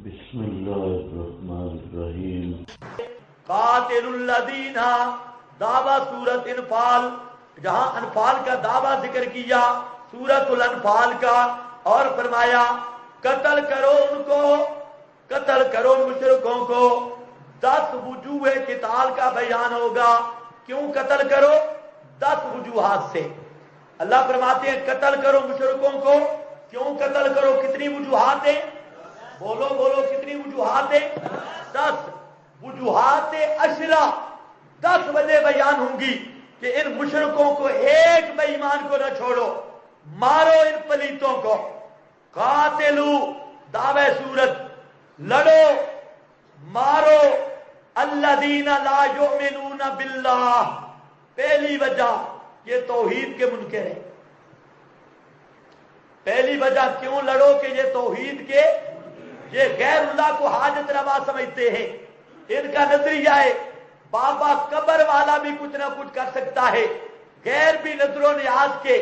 بسم اللہ الرحمن الرحیم۔ قاتل الذین، دعویٰ سورت انفال، جہاں انفال کا دعویٰ ذکر کیا سورت الانفال کا، اور فرمایا قتل کرو ان کو، قتل کرو مشرکوں کو۔ 10 وجوہ قتال کا بیان ہوگا، کیوں قتل کرو؟ 10 وجوہات سے۔ اللہ فرماتے ہیں قتل کرو مشرکوں کو، کیوں قتل کرو؟ کتنی وجوہات ہیں؟ بولو بولو، کتنی وجوہات ہیں؟ 10 وجوہات اشرا، 10 وجہ بیان ہوں گی کہ ان مشرکوں کو، ایک بے ایمان کو نہ چھوڑو، مارو ان پلیتوں کو۔ قاتلو دعوی سورت، لڑو مارو الذین لا یؤمنون باللہ۔ پہلی وجہ یہ توحید کے منکر ہے۔ پہلی وجہ کیوں لڑو کہ یہ توحید کے، یہ غیر اللہ کو حاجت روا سمجھتے ہیں۔ ان کا نظریہ ہے بابا قبر والا بھی کچھ نہ کچھ کر سکتا ہے، غیر بھی نظر و نیاز کے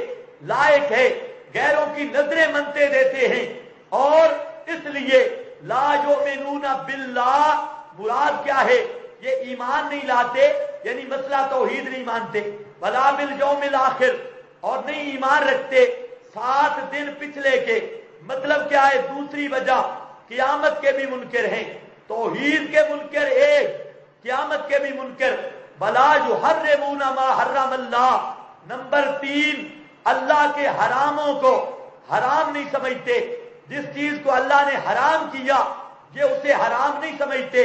لائق ہے، غیروں کی نظریں منتے دیتے ہیں، اور اس لیے لا یؤمنون باللہ مراد کیا ہے؟ یہ ایمان نہیں لاتے، یعنی مسئلہ توحید نہیں مانتے، ولا بالیوم الاخر، اور نہیں ایمان رکھتے 7 دن پچھلے کے۔ مطلب کیا ہے؟ دوسری وجہ قیامت کے بھی منکر ہیں، توحید کے منکر ایک، قیامت کے بھی منکر۔ بلا یحرمون ما حرم اللہ، نمبر 3 اللہ کے حراموں کو حرام نہیں سمجھتے۔ جس چیز کو اللہ نے حرام کیا یہ اسے حرام نہیں سمجھتے،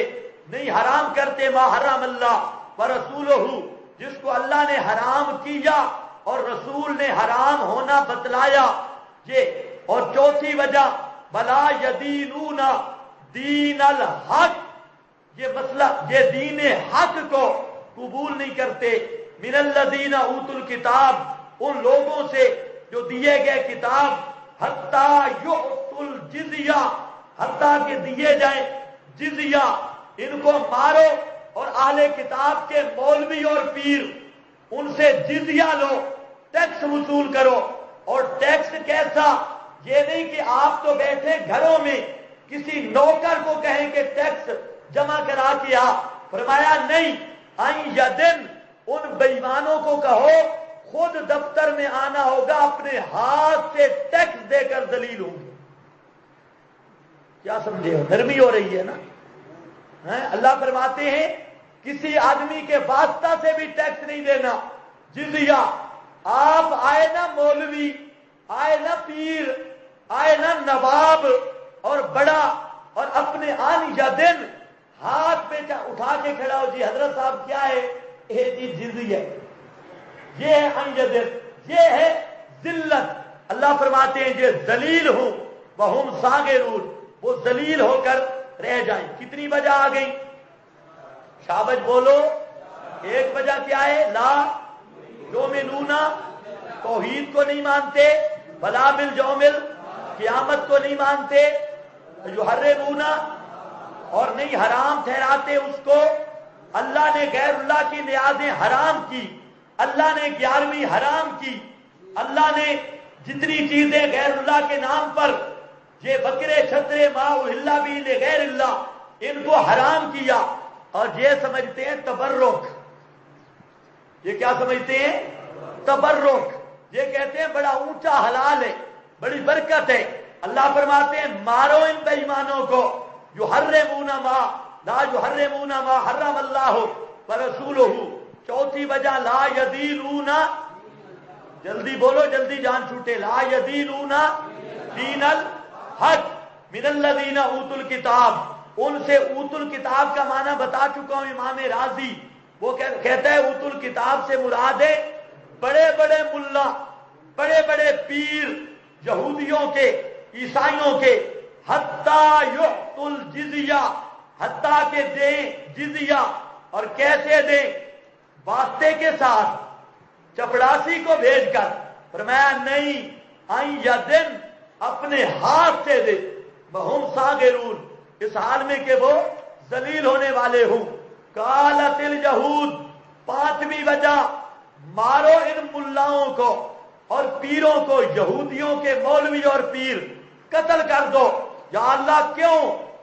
نہیں حرام کرتے۔ ما حرم اللہ ورسولہ، جس کو اللہ نے حرام کیا اور رسول نے حرام ہونا بتلایا، یہ۔ اور چوتھی وجہ بلا یدینون دین الحق، یہ مسئلہ، یہ دین حق کو قبول نہیں کرتے۔ من الذین اوتوا الکتاب، ان لوگوں سے جو دیے گئے کتاب، حتیٰ یؤتوا الجزیہ، حتیٰ کہ دیے جائیں جزیہ، ان کو مارو۔ اور اہل کتاب کے مولوی اور پیر، ان سے جزیہ لو، ٹیکس وصول کرو۔ اور ٹیکس کیسا؟ یہ نہیں کہ آپ تو بیٹھے گھروں میں کسی نوکر کو کہیں کہ ٹیکس جمع کرا کے آ۔ فرمایا نہیں، آئیں یدن، ان بےایمانوں کو کہو خود دفتر میں آنا ہوگا، اپنے ہاتھ سے ٹیکس دے کر ذلیل ہوں گے۔ کیا سمجھے ہو؟ نرمی ہو رہی ہے نا؟ اللہ فرماتے ہیں کسی آدمی کے واسطہ سے بھی ٹیکس نہیں دینا، جزیہ۔ آپ آئے نا مولوی، آئے نا پیر، آئے نا نواب اور بڑا، اور اپنے آن یا دن ہاتھ پہ اٹھا کے کھڑا ہو، جی حضرت صاحب کیا ہے؟ جی جزیہ، یہ ہے آن یا دن، یہ ہے ذلت۔ اللہ فرماتے ہیں یہ ذلیل ہوں، وہم صاغرون، وہ ذلیل ہو کر رہ جائیں۔ کتنی وجہ آ گئی؟ شابج بولو۔ ایک وجہ کیا ہے؟ لا یؤمنون، توحید کو نہیں مانتے، ولا بالیوم، قیامت کو نہیں مانتے، یحرمون، اور نہیں حرام ٹھہراتے اس کو۔ اللہ نے غیر اللہ کی نیازیں حرام کی، اللہ نے 11ویں حرام کی، اللہ نے جتنی چیزیں غیر اللہ کے نام پر، یہ بکرے چھترے ما اہل بھی لغیر اللہ، ان کو حرام کیا۔ اور یہ سمجھتے ہیں تبرک، یہ کیا سمجھتے ہیں؟ تبرک۔ یہ کہتے ہیں بڑا اونچا حلال ہے، بڑی برکت ہے۔ اللہ فرماتے ہیں مارو ان بے ایمانوں کو۔ یحرمون ما لا یحرمون ما حرم اللہ ورسولہ۔ چوتھی وجہ لا یدینون، جلدی بولو جلدی جان چھوٹے، لا یدینون دین الحق من الذین اوتوا الکتاب، ان سے اوتوا الکتاب کا معنی بتا چکا ہوں، امام رازی وہ کہتا ہے اوتوا الکتاب سے مراد ہے بڑے بڑے ملا، بڑے بڑے پیر، یہودیوں کے، عیسائیوں کے۔ حتیٰ یؤتوا الجزیہ، حتیٰ کہ دیں جزیہ۔ اور کیسے دیں؟ واسطے کے ساتھ، چپڑاسی کو بھیج کر۔ فرمایا نہیں، آئیں یا دن، اپنے ہاتھ سے دے، وہم صاغرون، اس حال میں کہ وہ ذلیل ہونے والے ہوں۔ قالت الیہود، 5ویں وجہ، مارو ان ملاؤں کو اور پیروں کو، یہودیوں کے مولوی اور پیر قتل کر دو۔ یا اللہ کیوں؟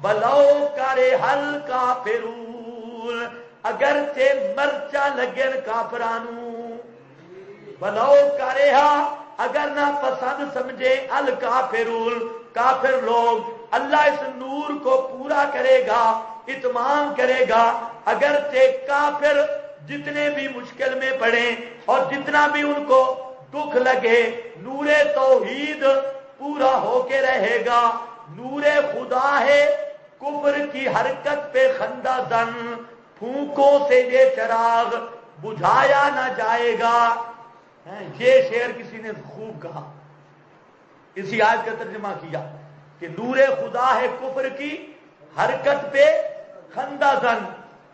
بلو کرے ہل کافرون اگرچہ مرچا لگن کافرانو بلو کرے اگر نہ پسند سمجھے الکافرون کافر لوگ اللہ اس نور کو پورا کرے گا اتمام کرے گا اگرچہ کافر جتنے بھی مشکل میں پڑے اور جتنا بھی ان کو دکھ لگے نور توحید پورا ہو کے رہے گا نور خدا ہے کفر کی حرکت پہ خندہ زن پھونکوں سے یہ چراغ بجھایا نہ جائے گا یہ شعر کسی نے خوب کہا اسی آیت کا ترجمہ کیا کہ نور خدا ہے کفر کی حرکت پہ خندہ زن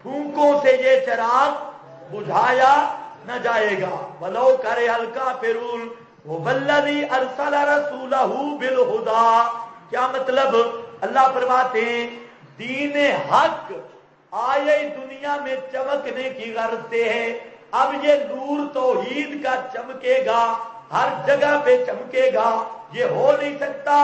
پھونکوں سے یہ چراغ بجھایا نہ جائے گا ولو کرے الکافرون والذی ارسل رسولہ بالہدی کیا مطلب اللہ فرماتے ہیں دین حق آئے دنیا میں چمکنے کی غرض سے ہے اب یہ نور توحید کا چمکے گا ہر جگہ پہ چمکے گا یہ ہو نہیں سکتا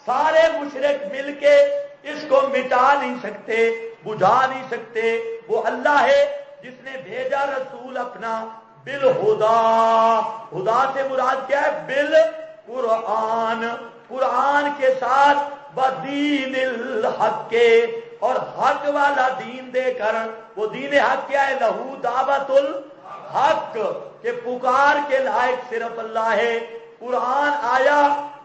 سارے مشرک مل کے اس کو مٹا نہیں سکتے بجھا نہیں سکتے وہ اللہ ہے جس نے بھیجا رسول اپنا بالہدا ہدا سے مراد کیا ہے بالقرآن قرآن کے ساتھ بدین الحق کے اور حق والا دین دے کر وہ دین حق کیا ہے لہو دعوت الحق کہ پکار کے لائق صرف اللہ ہے قرآن آیا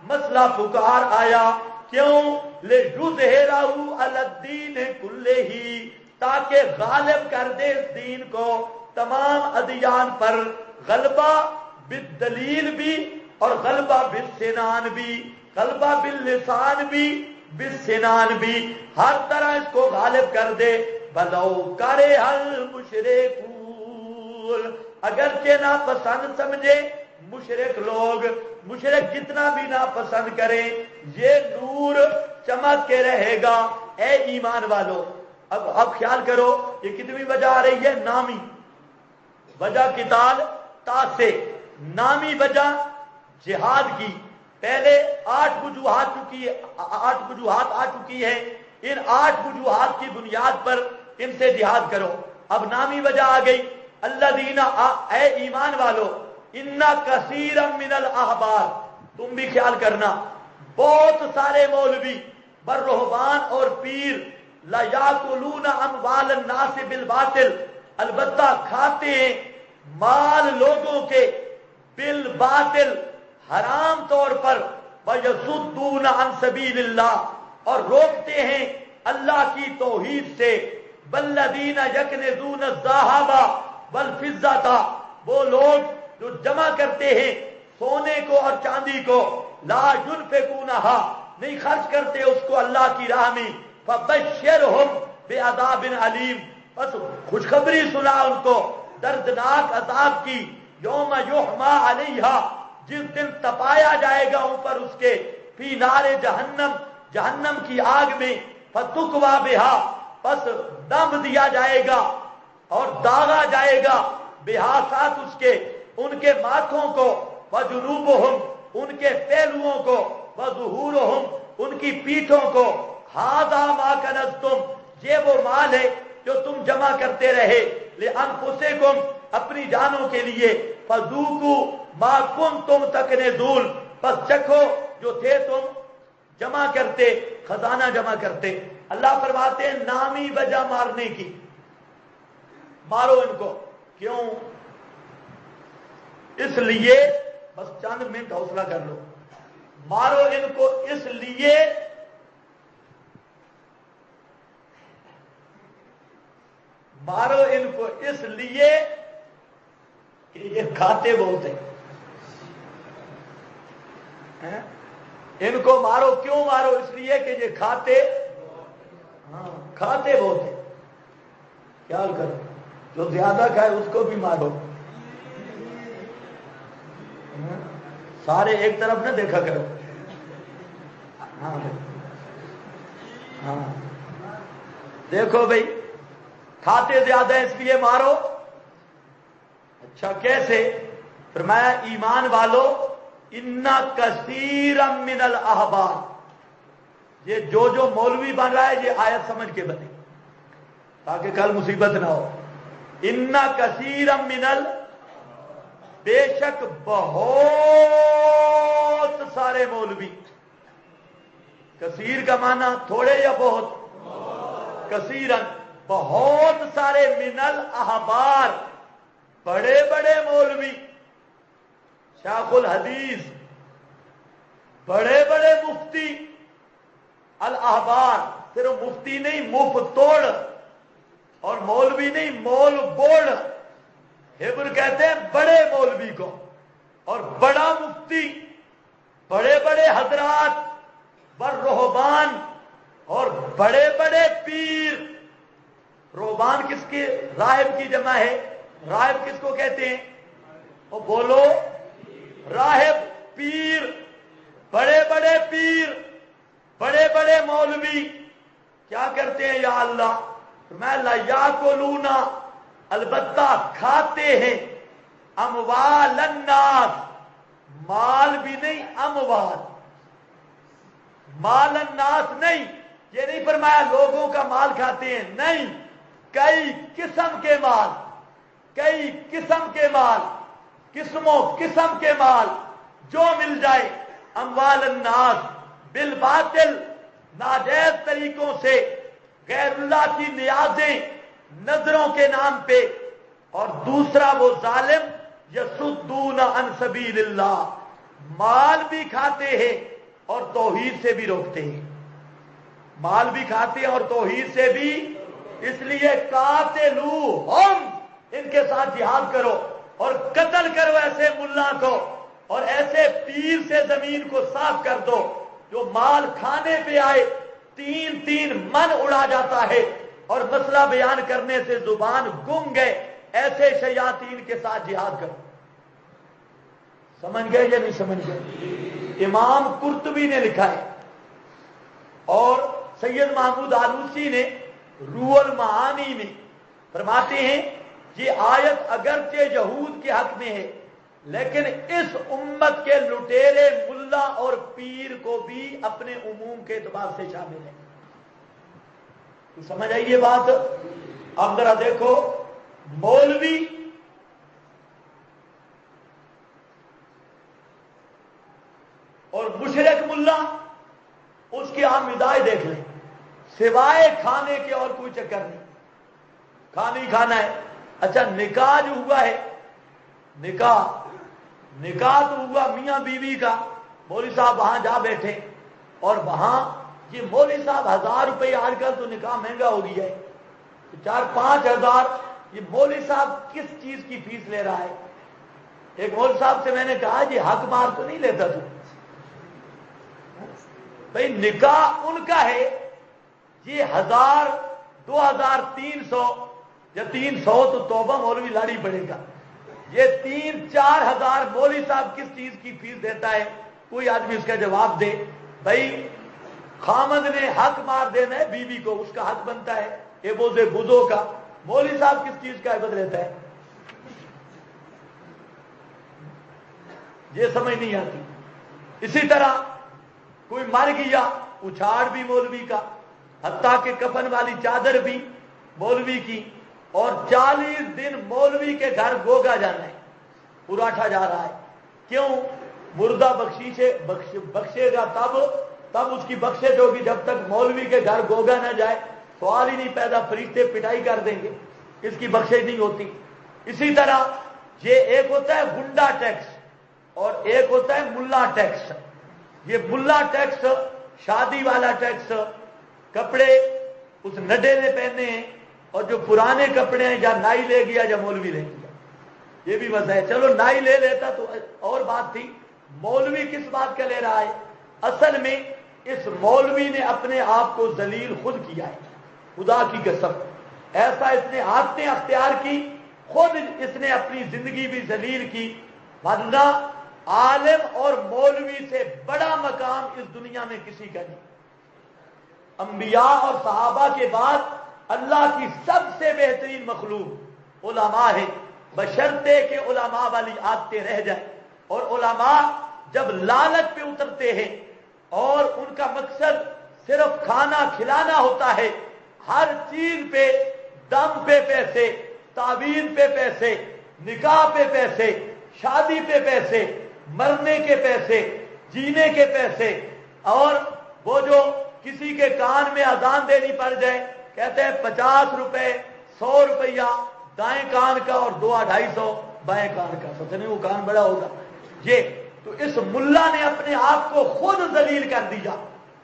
مسئلہ پکار آیا کیوں لِیُظْہِرَہُ عَلَى الدِّینِ کُلِّہِ تاکہ غالب کر دے اس دین کو تمام ادیان پر غلبہ بالدلیل بھی اور غلبہ بالسنان بھی غلبہ باللسان بھی بالسنان بھی ہر طرح اس کو غالب کر دے بلو کرے المشرکون اگرچہ نہ پسند سمجھے مشرک لوگ مشرک جتنا بھی نہ پسند کریں یہ نور چمک کے رہے گا اے ایمان والو اب خیال کرو یہ کتنی وجہ آ رہی ہے نامی وجہ قتال تا سے نامی وجہ جہاد کی پہلے 8 وجوہات آ چکی ہے ان 8 وجوہات کی بنیاد پر ان سے جہاد کرو اب نامی وجہ آ گئی الذین اے ایمان والو ان کثیرا من الاحبار تم بھی خیال کرنا بہت سارے مولوی برہبان اور پیر لا یاکلون اموال الناس بالباطل البتہ کھاتے ہیں مال لوگوں کے بالباطل حرام طور پر وَيَصُدُّونَ عَن سَبِيلِ اللَّهِ اور روکتے ہیں اللہ کی توحید سے وَالَّذِينَ يَكْنِزُونَ الذَّهَبَ وَالْفِضَّةَ وہ لوگ جو جمع کرتے ہیں سونے کو اور چاندی کو لا ينفقونها نہیں خرچ کرتے اس کو اللہ کی راہ میں فَبَشِّرْهُمْ بِعَذَابٍ عَلِيمٍ بس خوشخبری سنا ان کو دردناک عذاب کی یوم یحمى علیہا جس دن تپایا جائے گا اوپر اس کے فی نار جہنم جہنم کی آگ میں فتکوا بہا پس دم دیا جائے گا اور داغا جائے گا بہا ساتھ اس کے ان کے ماتھوں کو وجنوبہم ان کے پہلوؤں کو وظہورہم ان کی پیٹھوں کو ھذا ما کنزتم یہ وہ مال ہے جو تم جمع کرتے رہے لانفسکم اپنی جانوں کے لیے فذوقوا ما کنتم تکنزون بس چکھو جو تھے تم جمع کرتے خزانہ جمع کرتے اللہ فرماتے ہیں نامی وجہ مارنے کی مارو ان کو کیوں اس لیے بس چند منٹ حوصلہ کر لو مارو ان کو اس لیے مارو ان کو اس لیے کہ یہ کھاتے بہت ہیں ان کو مارو کیوں مارو اس لیے کہ یہ کھاتے کھاتے بہت ہیں خیال کرو جو زیادہ کھائے اس کو بھی مارو سارے ایک طرف نہ دیکھا کرو ہاں دیکھو بھائی کھاتے زیادہ ہیں اس لیے مارو اچھا کیسے فرمایا ایمان والو انا کثیرا من الاحبار یہ جو مولوی بن رہا ہے یہ آیت سمجھ کے بنے تاکہ کل مصیبت نہ ہو. ان کثیرم منل، بے شک بہت سارے مولوی. کثیر کا معنی تھوڑے یا بہت؟ کثیرن بہت سارے، منل احبار بڑے بڑے مولوی، شیخ الحدیث، بڑے بڑے مفتی. الاحبار صرف مفتی نہیں، مفتوڑ، اور مولوی نہیں، مول بوڑ. ہبر کہتے ہیں بڑے مولوی کو، اور بڑا مفتی، بڑے بڑے حضرات، والرہبان، اور بڑے بڑے پیر. روحبان کس کے؟ راہب کی جمع ہے. راہب کس کو کہتے ہیں؟ وہ بولو. راہب، پیر، بڑے بڑے پیر، بڑے بڑے مولوی کیا کرتے ہیں؟ یا اللہ، میں لا یاکلونا، البتہ کھاتے ہیں، اموال الناس، مال بھی نہیں، اموال، مال الناس نہیں. یہ نہیں فرمایا لوگوں کا مال کھاتے ہیں، نہیں، کئی قسم کے مال، کئی قسم کے مال، قسموں قسم کے مال جو مل جائے. اموال الناس بالباطل، ناجائز طریقوں سے، غیر اللہ کی نیازیں، نظروں کے نام پہ. اور دوسرا وہ ظالم یصدون عن سبیل اللہ، مال بھی کھاتے ہیں اور توحید سے بھی روکتے ہیں. مال بھی کھاتے ہیں اور توحید سے بھی. اس لیے قاتلوہم، ان کے ساتھ جہاد کرو اور قتل کرو ایسے ملا کو اور ایسے پیر سے زمین کو صاف کر دو جو مال کھانے پہ آئے. تین من اڑا جاتا ہے اور مسئلہ بیان کرنے سے زبان گم گئے. ایسے شیاطین کے ساتھ جہاد کرو. سمجھ گئے یا نہیں سمجھ گئے؟ امام قرطبی نے لکھا ہے اور سید محمود آلوسی نے روح المعانی میں فرماتے ہیں یہ آیت اگرچہ یہود کے حق میں ہے لیکن اس امت کے لٹیرے ملا اور پیر کو بھی اپنے عموم کے اعتبار سے شامل ہے. تو سمجھ آئی یہ بات؟ اب ذرا دیکھو، مولوی اور مشرک ملا، اس کی عام ندائیں دیکھ لیں، سوائے کھانے کے اور کوئی چکر نہیں. کھانا ہی کھانا ہے. اچھا، نکاح جو ہوا ہے، نکاح تو ہوا میاں بیوی کا. مولوی صاحب وہاں جا بیٹھے اور وہاں یہ مولوی صاحب 1000 روپے، آج کل تو نکاح مہنگا ہو گیا ہے، 4-5 ہزار. یہ مولوی صاحب کس چیز کی فیس لے رہا ہے؟ ایک مولوی صاحب سے میں نے کہا یہ حق مار تو نہیں لیتا تو؟ بھائی نکاح ان کا ہے، یہ 1000، 2000، 300 یا 300 تو توبہ مولوی لاڑی پڑے گا. یہ 3-4 ہزار مولوی صاحب کس چیز کی فیس دیتا ہے؟ کوئی آدمی اس کا جواب دے. بھائی خامد نے حق مار دینا ہے بیوی کو، اس کا حق بنتا ہے ایبوز بزو کا. مولوی صاحب کس چیز کا عبادت لیتا ہے؟ یہ سمجھ نہیں آتی. اسی طرح کوئی مر گیا، اچھاڑ بھی مولوی کا، حتیٰ کہ کفن والی چادر بھی مولوی کی. اور 40 دن مولوی کے گھر گوگا جانا ہے، اراٹھا جا رہا ہے. کیوں؟ مردہ بخشے گا تب اس کی بخشش ہوگی. جب تک مولوی کے گھر گوگا نہ جائے سوال ہی نہیں پیدا، فرشتے پٹائی کر دیں گے، اس کی بخشش نہیں ہوتی. اسی طرح یہ ایک ہوتا ہے گنڈا ٹیکس اور ایک ہوتا ہے ملا ٹیکس. یہ ملا ٹیکس شادی والا ٹیکس، کپڑے اس نڈے نے پہنے ہیں اور جو پرانے کپڑے ہیں یا نائی لے گیا یا مولوی لے گیا. یہ بھی مسئلہ ہے. چلو نائی لے لیتا تو اور بات تھی، مولوی کس بات کا لے رہا ہے؟ اصل میں اس مولوی نے اپنے آپ کو ذلیل خود کیا ہے، خدا کی قسم. ایسا اس نے عادتیں اختیار کی، خود اس نے اپنی زندگی بھی ذلیل کی. ورنہ عالم اور مولوی سے بڑا مقام اس دنیا میں کسی کا نہیں. انبیاء اور صحابہ کے بعد اللہ کی سب سے بہترین مخلوق علماء ہے، بشرطے کہ علماء والی عادتیں رہ جائیں. اور علماء جب لالچ پہ اترتے ہیں اور ان کا مقصد صرف کھانا کھلانا ہوتا ہے، ہر چیز پہ، دم پہ پیسے، تعویذ پہ پیسے، نکاح پہ پیسے، شادی پہ پیسے، مرنے کے پیسے، جینے کے پیسے، اور وہ جو کسی کے کان میں اذان دینی پڑ جائے کہتے ہیں 50 روپے، 100 روپیہ دائیں کان کا اور 200-250 بائیں کان کا، پتہ نہیں وہ کان بڑا ہوگا یہ۔ تو اس ملا نے اپنے آپ کو خود ذلیل کر دیا،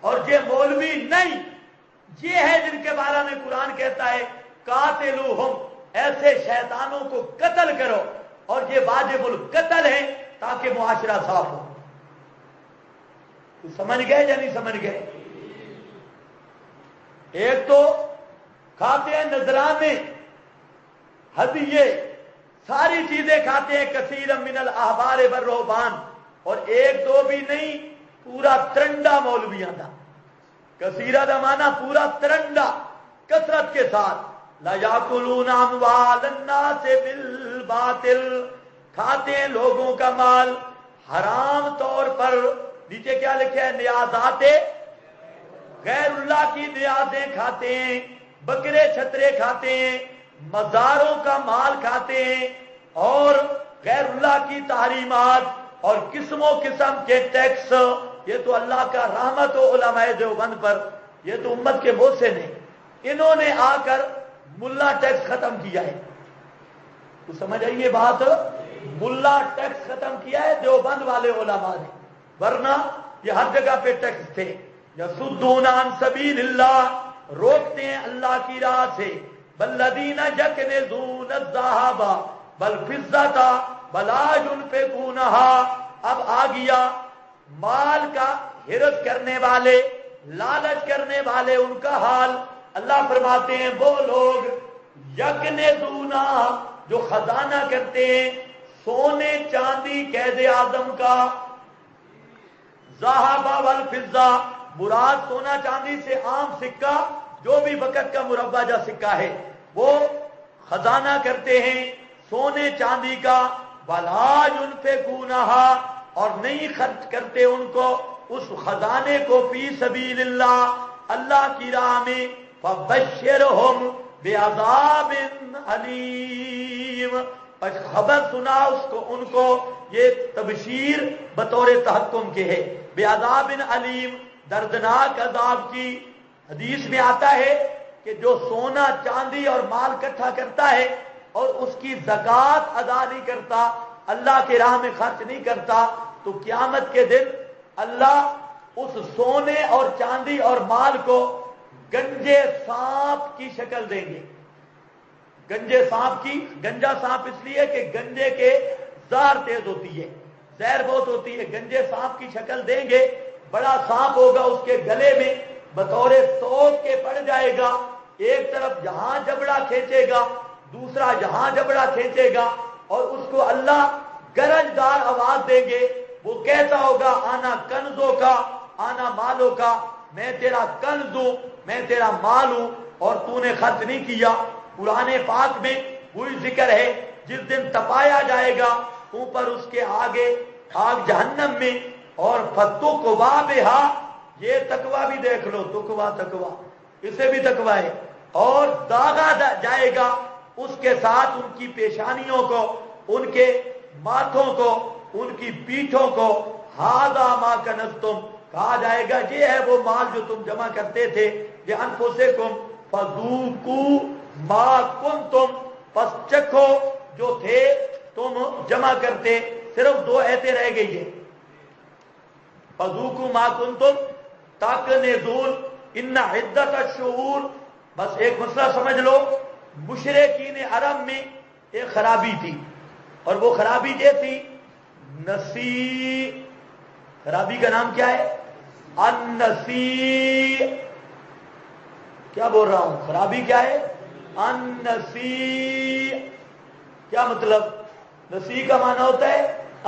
اور یہ مولوی نہیں، یہ ہے جن کے بارے میں قرآن کہتا ہے قاتلوہم، ایسے شیطانوں کو قتل کرو، اور یہ واجب القتل ہے تاکہ معاشرہ صاف ہو۔ تو سمجھ گئے یا نہیں سمجھ گئے؟ ایک تو کھاتے ہیں نذرانے، ہدیے، ساری چیزیں کھاتے ہیں کثیر من الاحبار والرہبان، اور ایک دو بھی نہیں، پورا ترنڈا مولویاں دا، کثیرہ دا معنی پورا ترنڈا، کثرت کے ساتھ۔ لا یاکلون اموال الناس بالباطل، کھاتے ہیں لوگوں کا مال حرام طور پر۔ نیچے کیا لکھا ہے؟ نیازات غیر اللہ کی نیازیں کھاتے ہیں، بکرے چھترے کھاتے ہیں، مزاروں کا مال کھاتے ہیں، اور غیر اللہ کی تحریمات اور قسم و قسم کے ٹیکس۔ یہ تو اللہ کا رحمت ہو علماء دیوبند پر، یہ تو امت کے محسن ہیں، انہوں نے آ کر ملا ٹیکس ختم کیا ہے۔ تو سمجھ آئیے بات، ملا ٹیکس ختم کیا ہے دیوبند والے علماء نے، ورنہ یہ ہر جگہ پہ ٹیکس تھے۔ یصدون عن سبیل اللہ، روکتے ہیں اللہ کی راہ سے۔ والذین یکنزون الذھب والفضة ولا ينفقونها، اب آ گیا مال کا حرص کرنے والے، لالچ کرنے والے، ان کا حال۔ اللہ فرماتے ہیں وہ لوگ یکنزون، جو خزانہ کرتے ہیں سونے چاندی قید اعظم کا، ذهب والفضة، مراد سونا چاندی سے عام سکہ جو بھی وقت کا مروجہ سکہ ہے وہ خزانہ کرتے ہیں سونے چاندی کا، ولا ينفقونها، اور نہیں خرچ کرتے ان کو، اس خزانے کو، فی سبیل اللہ، اللہ کی راہ میں۔ فبشرہم بعذاب علیم، پس خبر سنا اس کو، ان کو، یہ تبشیر بطور تحکم کے ہے، بعذاب علیم، دردناک عذاب کی۔ حدیث میں آتا ہے کہ جو سونا چاندی اور مال اکٹھا کرتا ہے اور اس کی زکوٰۃ ادا نہیں کرتا، اللہ کی راہ میں خرچ نہیں کرتا، تو قیامت کے دن اللہ اس سونے اور چاندی اور مال کو گنجے سانپ کی شکل دیں گے۔ گنجے سانپ کی، گنجا سانپ اس لیے کہ گنجے کے زہر تیز ہوتی ہے، زہر بہت ہوتی ہے، گنجے سانپ کی شکل دیں گے۔ بڑا سانپ ہوگا، اس کے گلے میں بطور توپ کے پڑ جائے گا، ایک طرف یہاں جبڑا کھینچے گا، دوسرا یہاں جبڑا کھینچے گا، اور اس کو اللہ گرجدار آواز دیں گے۔ وہ کہتا ہوگا آنا کنزوں کا، آنا مالوں کا، میں تیرا کنز ہوں، میں تیرا مال ہوں، اور تو نے خرچ نہیں کیا۔ قرآن پاک میں وہی ذکر ہے، جس دن تپایا جائے گا اوپر اس کے آگے آگ جہنم میں، اور فتقوا بہا، یہ تقوی بھی دیکھ لو، تقوی اسے بھی تقوی ہے، اور داغا جائے گا اس کے ساتھ ان کی پیشانیوں کو، ان کے ماتھوں کو، ان کی پیٹھوں کو، ھذا ما کنزتم، کہا جائے گا یہ ہے وہ مال جو تم جمع کرتے تھے، لانفسکم فذوقوا ما کنتم، پس چکھو جو تھے تم جمع کرتے۔ صرف 2 ایتیں رہ گئی ہیں، فذوقوا ما کنتم تکنزون ان عدت الشہور۔ بس ایک مسئلہ سمجھ لو، مشرکین عرب میں ایک خرابی تھی، اور وہ خرابی یہ تھی، نسی، خرابی کا نام کیا ہے؟ النسی، کیا بول رہا ہوں، خرابی کیا ہے؟ النسی، کیا مطلب؟ نسی کا معنی ہوتا ہے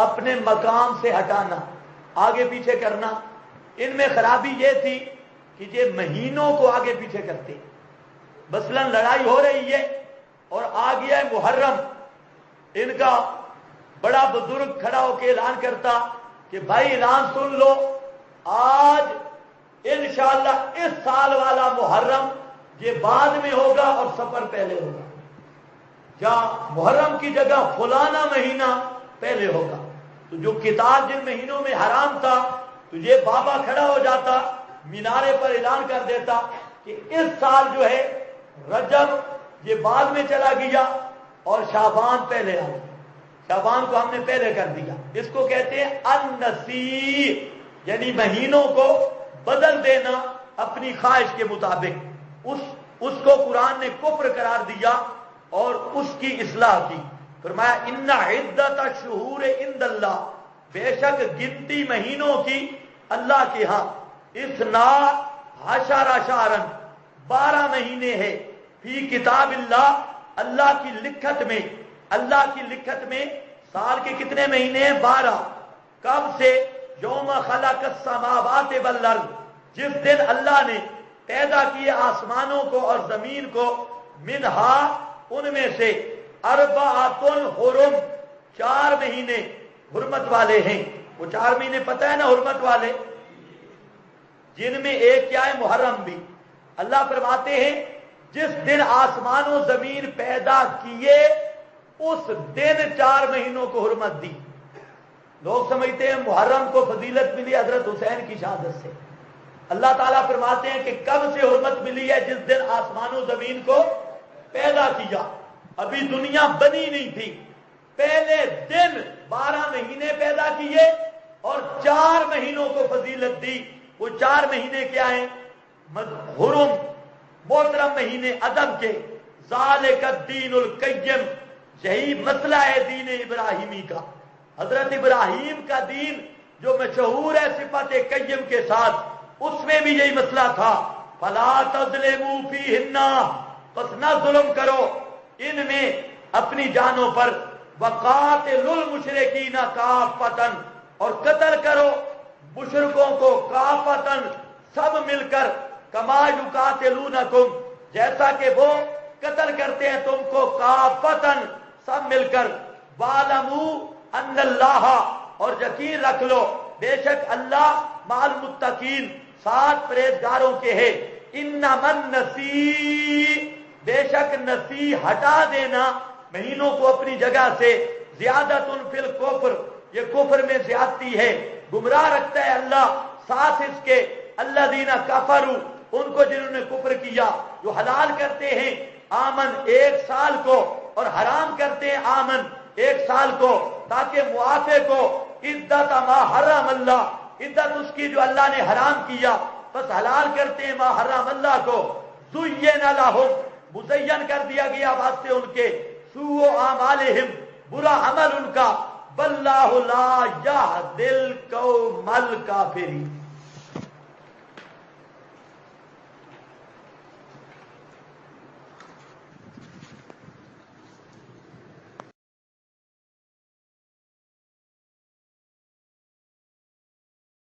اپنے مقام سے ہٹانا، آگے پیچھے کرنا۔ ان میں خرابی یہ تھی کہ یہ مہینوں کو آگے پیچھے کرتے، مثلا لڑائی ہو رہی ہے اور آ گیا ہے محرم، ان کا بڑا بزرگ کھڑا ہو کے اعلان کرتا کہ بھائی اعلان سن لو، آج انشاءاللہ اس سال والا محرم یہ بعد میں ہوگا اور سفر پہلے ہوگا، جہاں محرم کی جگہ فلانا مہینہ پہلے ہوگا۔ تو جو کتاب جن مہینوں میں حرام تھا تو یہ بابا کھڑا ہو جاتا، مینارے پر اعلان کر دیتا کہ اس سال جو ہے رجب یہ بعد میں چلا گیا اور شعبان پہلے آ گیا، شعبان کو ہم نے پہلے کر دیا۔ اس کو کہتے ہیں النسیء، یعنی مہینوں کو بدل دینا اپنی خواہش کے مطابق۔ اس کو قرآن نے کفر قرار دیا اور اس کی اصلاح کی۔ فرمایا ان عدت الشہور عند اللہ، بے شک گنتی مہینوں کی اللہ کے ہاں 12 شہرن 12 مہینے ہے، فی کتاب اللہ، اللہ کی لکھت میں، اللہ کی لکھت میں سال کے کتنے مہینے ہیں؟ 12۔ کب سے؟ یوم خلق السماوات والارض، جس دن اللہ نے پیدا کیے آسمانوں کو اور زمین کو، منہا ان میں سے، اربعۃ حرم 4 مہینے حرمت والے ہیں۔ وہ 4 مہینے پتہ ہے نا حرمت والے، جن میں ایک کیا ہے؟ محرم بھی۔ اللہ فرماتے ہیں جس دن آسمان و زمین پیدا کیے اس دن 4 مہینوں کو حرمت دی۔ لوگ سمجھتے ہیں محرم کو فضیلت ملی حضرت حسین کی شہادت سے۔ اللہ تعالیٰ فرماتے ہیں کہ کب سے حرمت ملی ہے؟ جس دن آسمان و زمین کو پیدا کیا، ابھی دنیا بنی نہیں تھی، پہلے دن 12 مہینے پیدا کیے اور 4 مہینوں کو فضیلت دی۔ وہ 4 مہینے کیا ہیں؟ حرم، محترم مہینے ادب کے۔ ذالک الدین القیم، یہی مسئلہ ہے دین ابراہیمی کا۔ حضرت ابراہیم کا دین جو مشہور ہے صفت قیم کے ساتھ، اس میں بھی یہی مسئلہ تھا۔ فلا تظلموا فیہن، پس نہ ظلم کرو ان میں اپنی جانوں پر۔ وقاتلوا المشرکین کافۃ، اور قتل کرو مشرکوں کو کافۃ، سب مل کر۔ کما یقاتلونکم، جیسا کہ وہ قتل کرتے ہیں تم کو کافۃ، سب مل کر۔ وَاعْلَمُوا ان اللہ، اور یقین رکھ لو بے شک اللہ مع المتقین، ساتھ پرہیزگاروں کے ہے۔ انما النسیء، بے شک نسی ہٹا دینا مہینوں کو اپنی جگہ سے، زیادۃ فی الکفر، یہ کفر میں زیادتی ہے، گمراہ رکھتا ہے اللہ ساتھ اس کے۔ الذین کفروا، ان کو جنہوں نے کفر کیا، جو حلال کرتے ہیں آمن 1 سال کو اور حرام کرتے ہیں آمن 1 سال کو، تاکہ معافے کو عدت ما حرم اللہ، عدت اس کی جو اللہ نے حرام کیا، بس حلال کرتے ہیں ما حرم اللہ کو۔ زین لہم، مزین کر دیا گیا واسطے ان کے، سوء اعمالہم، برا عمل ان کا، واللہ لا یہدی القوم الکافرین۔